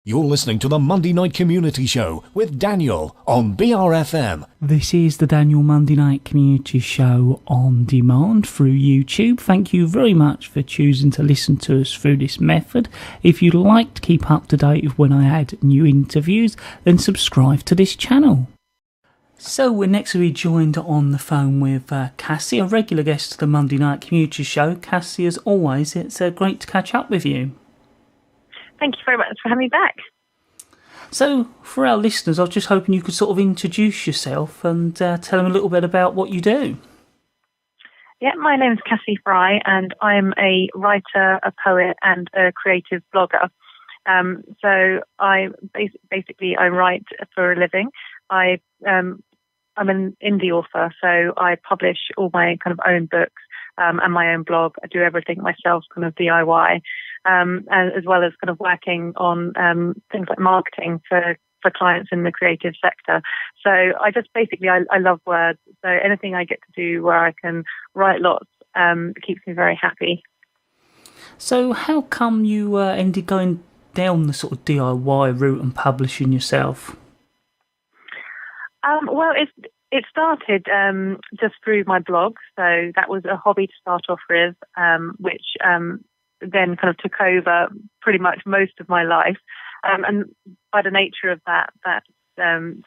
You're listening to the Monday Night Community Show with Daniel on BRFM. This is the Daniel Monday Night Community Show on demand through YouTube. Thank you very much for choosing to listen to us through this method. If you'd like to keep up to date with when I add new interviews, then subscribe to this channel. So we're next to be joined on the phone with Cassy, a regular guest to the Monday Night Community Show. Cassy, as always, it's great to catch up with you. Thank you very much for having me back. So, for our listeners, I was just hoping you could sort of introduce yourself and tell them a little bit about what you do. Yeah, my name is Cassy Fry, and I'm a writer, a poet, and a creative blogger. So I basically write for a living. I'm an indie author, so I publish all my kind of own books and my own blog. I do everything myself, kind of DIY. As well as kind of working on things like marketing for clients in the creative sector. So I just basically, I love words. So anything I get to do where I can write lots keeps me very happy. So how come you ended going down the sort of DIY route and publishing yourself? Well, it started just through my blog. So that was a hobby to start off with, which then kind of took over pretty much most of my life. And by the nature of that's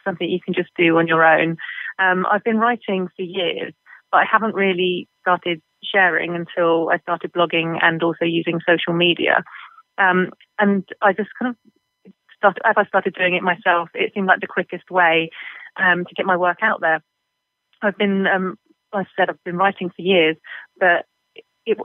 something you can just do on your own. I've been writing for years, but I haven't really started sharing until I started blogging and also using social media. And I just kind of started, as I started doing it myself, it seemed like the quickest way to get my work out there. I've been, like I said, I've been writing for years, but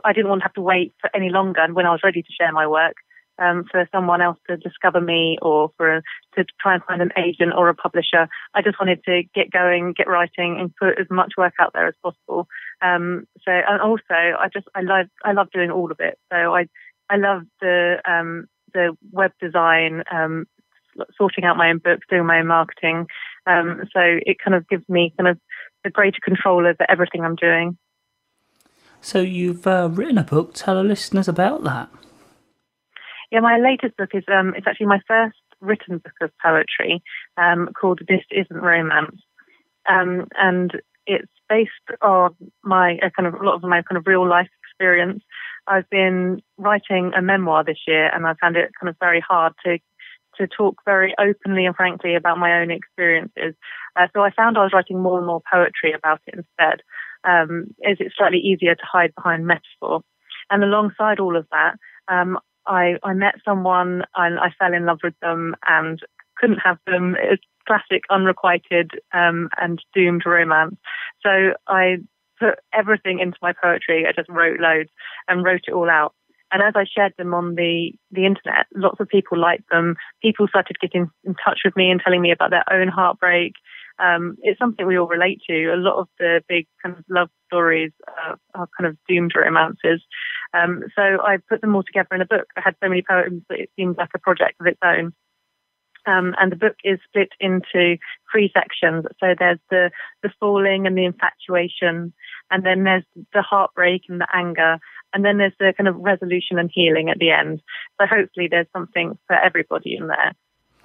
I didn't want to have to wait for any longer. And when I was ready to share my work, for someone else to discover me or to try and find an agent or a publisher, I just wanted to get going, get writing, and put as much work out there as possible. And also, I love doing all of it. So I love the web design, sorting out my own books, doing my own marketing. So it kind of gives me kind of a greater control over everything I'm doing. So you've written a book. Tell the listeners about that. Yeah, my latest book is it's actually my first written book of poetry called This Isn't Romance, and it's based on my a lot of my kind of real life experience. I've been writing a memoir this year, and I found it kind of very hard to talk very openly and frankly about my own experiences. So I found I was writing more and more poetry about it instead. Is it slightly easier to hide behind metaphor? And alongside all of that, I met someone and I fell in love with them and couldn't have them. It's classic unrequited and doomed romance. So I put everything into my poetry. I just wrote loads and wrote it all out. And as I shared them on the internet, lots of people liked them. People started getting in touch with me and telling me about their own heartbreak. It's something we all relate to. A lot of the big kind of love stories are kind of doomed romances. So I put them all together in a book. I had so many poems that it seemed like a project of its own. And the book is split into 3 sections. So there's the falling and the infatuation, and then there's the heartbreak and the anger, and then there's the kind of resolution and healing at the end. So hopefully there's something for everybody in there.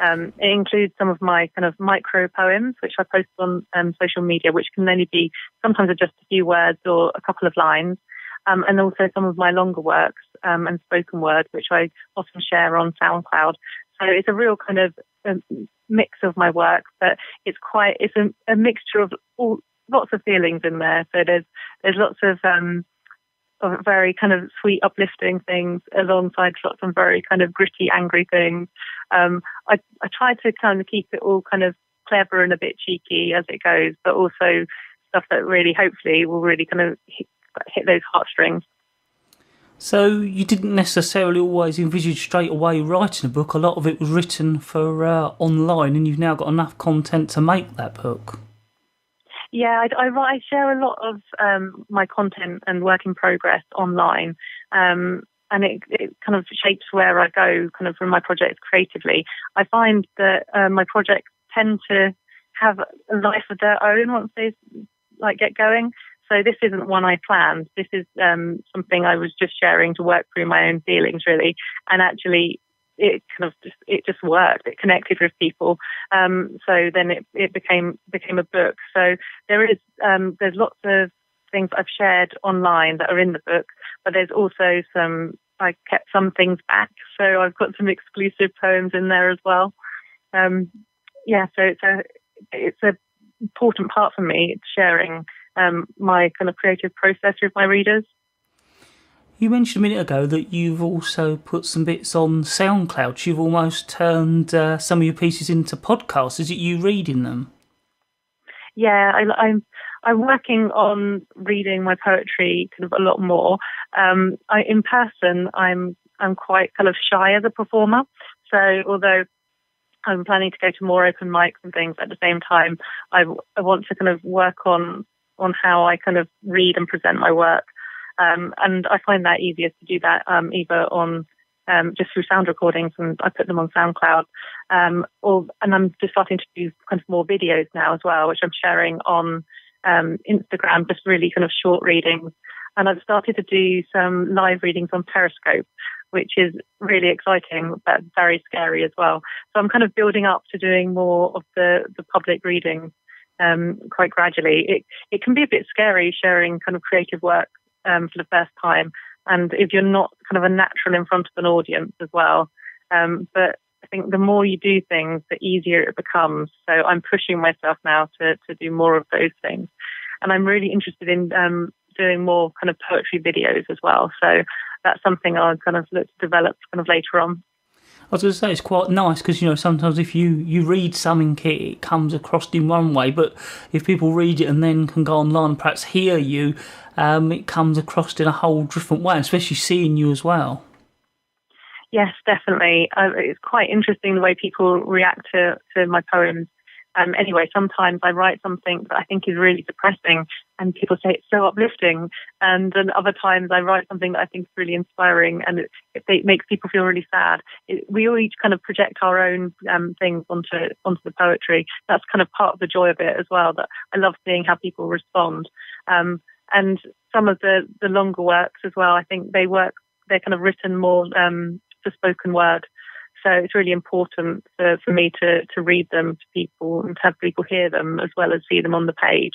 It includes some of my kind of micro poems, which I post on social media, which can only be sometimes just a few words or a couple of lines, and also some of my longer works and spoken word, which I often share on SoundCloud. So it's a real kind of mix of my work, but it's a mixture of lots of feelings in there. So there's lots of very kind of sweet, uplifting things alongside lots of very kind of gritty, angry things. I try to kind of keep it all kind of clever and a bit cheeky as it goes, but also stuff that really, hopefully, will really kind of hit those heartstrings. So you didn't necessarily always envisage straight away writing a book. A lot of it was written for online, and you've now got enough content to make that book. Yeah, I share a lot of my content and work in progress online, and it kind of shapes where I go kind of from my projects creatively. I find that my projects tend to have a life of their own once they get going. So this isn't one I planned. This is something I was just sharing to work through my own feelings, really. And actually, it kind of just worked. It connected with people. So then it became a book. So there's lots of things I've shared online that are in the book, but there's also I kept some things back. So I've got some exclusive poems in there as well. So it's a important part for me, sharing my kind of creative process with my readers. You mentioned a minute ago that you've also put some bits on SoundCloud. You've almost turned some of your pieces into podcasts. Is it you reading them? Yeah, I'm working on reading my poetry kind of a lot more. In person, I'm quite kind of shy as a performer. So although I'm planning to go to more open mics and things at the same time, I want to kind of work on how I kind of read and present my work. And I find that easiest to do that either on just through sound recordings, and I put them on SoundCloud. And I'm just starting to do kind of more videos now as well, which I'm sharing on Instagram, just really kind of short readings. And I've started to do some live readings on Periscope, which is really exciting, but very scary as well. So I'm kind of building up to doing more of the public readings quite gradually. It can be a bit scary sharing kind of creative work for the first time, and if you're not kind of a natural in front of an audience as well. But I think the more you do things, the easier it becomes. So I'm pushing myself now to do more of those things. And I'm really interested in doing more kind of poetry videos as well. So that's something I'll kind of look to develop kind of later on. I was going to say, it's quite nice because, sometimes if you read something, it comes across in one way, but if people read it and then can go online and perhaps hear you, it comes across in a whole different way, especially seeing you as well. Yes, definitely. It's quite interesting the way people react to my poems. Anyway, sometimes I write something that I think is really depressing and people say it's so uplifting. And then other times I write something that I think is really inspiring and it makes people feel really sad. We all each kind of project our own things onto the poetry. That's kind of part of the joy of it as well, that I love seeing how people respond. And some of the longer works as well, I think they're kind of written more for spoken word. So it's really important for me to read them to people and to have people hear them as well as see them on the page.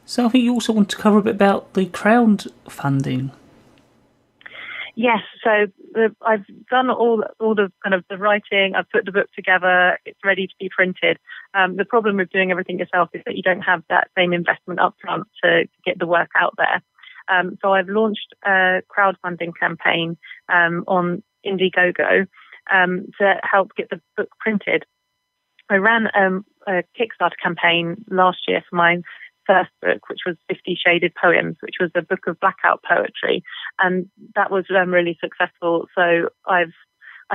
So I think you also want to cover a bit about the crowdfunding. Yes, so I've done all the kind of the writing. I've put the book together. It's ready to be printed. The problem with doing everything yourself is that you don't have that same investment up front to get the work out there. So I've launched a crowdfunding campaign on Indiegogo to help get the book printed. I ran a Kickstarter campaign last year for my first book, which was 50 Shaded Poems, which was a book of blackout poetry, and that was really successful. So I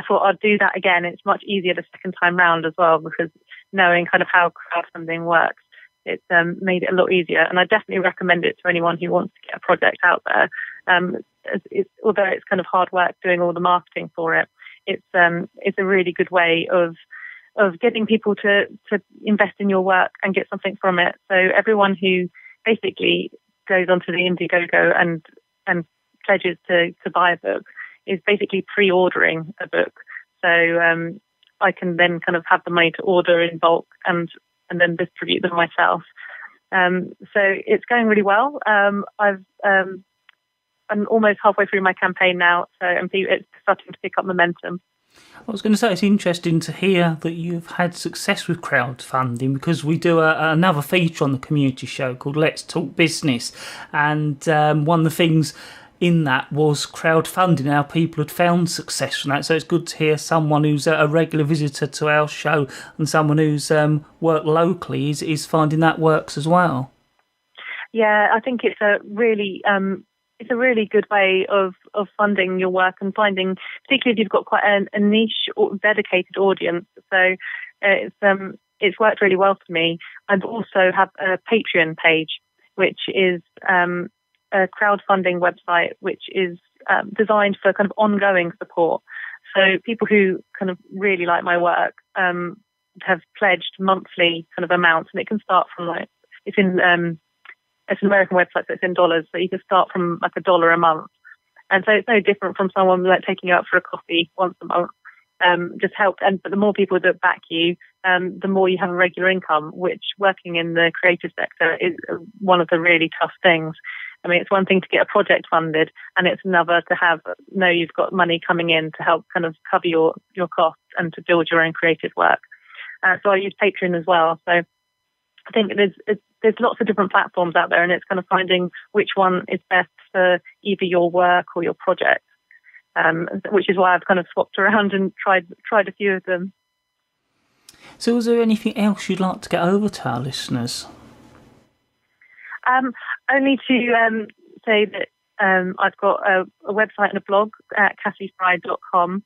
thought I'd do that again. It's much easier the second time round as well, because knowing kind of how crowdfunding works, it's made it a lot easier. And I definitely recommend it to anyone who wants to get a project out there. Although it's kind of hard work doing all the marketing for it, it's a really good way of getting people to invest in your work and get something from it. So everyone who basically goes onto the Indiegogo and pledges to buy a book is basically pre-ordering a book. So I can then kind of have the money to order in bulk and then distribute them myself. So it's going really well. I'm almost halfway through my campaign now, so it's starting to pick up momentum. I was going to say, it's interesting to hear that you've had success with crowdfunding, because we do another feature on the community show called Let's Talk Business, and one of the things in that was crowdfunding, how people had found success from that. So it's good to hear someone who's a regular visitor to our show and someone who's worked locally is finding that works as well. Yeah, I think it's a really good way of funding your work and finding, particularly if you've got quite a niche or dedicated audience. So it's worked really well for me. I also have a Patreon page, which is a crowdfunding website, which is designed for kind of ongoing support. So people who kind of really like my work have pledged monthly kind of amounts, and it can start from it's an American website, so it's in dollars, so you can start from like $1 a month. And so it's no different from someone like taking you out for a coffee once a month. just help. But the more people that back you, the more you have a regular income, which working in the creative sector is one of the really tough things. I mean, it's one thing to get a project funded, and it's another to know you've got money coming in to help kind of cover your costs and to build your own creative work. So I use Patreon as well. So I think there's lots of different platforms out there, and it's kind of finding which one is best for either your work or your project, which is why I've kind of swapped around and tried a few of them. So is there anything else you'd like to get over to our listeners? Only to say that I've got a website and a blog at cassyfry.com,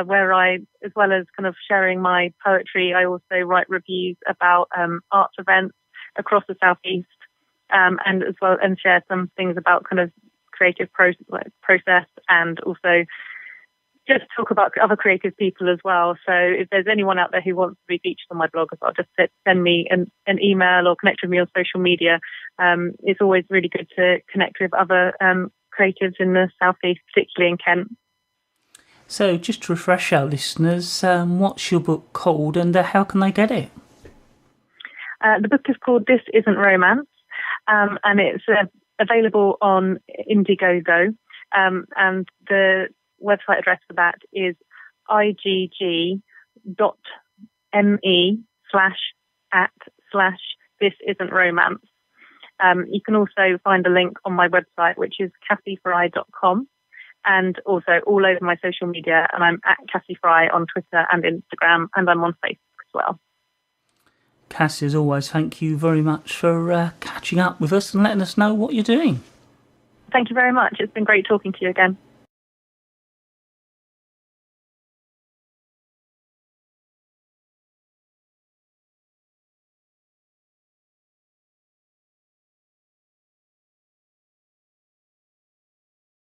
where I, as well as kind of sharing my poetry, I also write reviews about arts events across the southeast, and as well, and share some things about kind of creative process, and also just talk about other creative people as well. So if there's anyone out there who wants to be featured on my blog as well, just send me an email or connect with me on social media. It's always really good to connect with other creatives in the southeast, particularly in Kent. So just to refresh our listeners, what's your book called, and how can they get it? The book is called This Isn't Romance, and it's available on Indiegogo, and the website address for that is igg.me/@/thisisn'tromance. You can also find a link on my website, which is cassyfry.com, and also all over my social media, and I'm at Cassy Fry on Twitter and Instagram, and I'm on Facebook as well. Cassy, as always, thank you very much for catching up with us and letting us know what you're doing. Thank you very much. It's been great talking to you again.